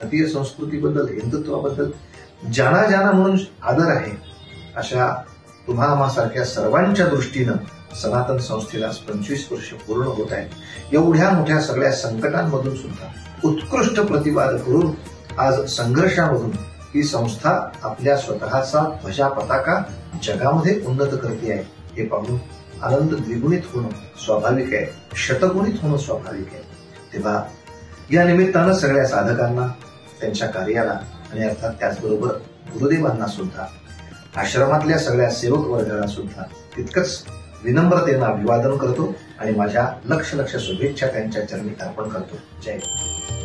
भारतीय संस्कृतीबद्दल, हिंदुत्वाबद्दल जाना जाना म्हणून आदर आहे अशा तुम्हा आम्हासारख्या सर्वांच्या दृष्टीनं सनातन संस्थेला 25 वर्ष पूर्ण होत आहेत। एवढ्या मोठ्या सगळ्या संकटांमधून सुद्धा उत्कृष्ट प्रतिवाद करून आज संघर्षामधून ही संस्था आपल्या स्वतःचा ध्वजा पताका जगामध्ये उन्नत करते आहे। हे पाहून आनंद द्विगुणित होणं स्वाभाविक आहे, शतगुणित होणं स्वाभाविक आहे। तेव्हा या निमित्तानं सगळ्या साधकांना, त्यांच्या कार्याला आणि अर्थात त्याचबरोबर गुरुदेवांना सुद्धा, आश्रमातल्या सगळ्या सेवक वर्गाला सुद्धा तितकंच विनम्रतेनं अभिवादन करतो आणि माझ्या लक्ष शुभेच्छा त्यांच्या चरणी अर्पण करतो। जय हिंद।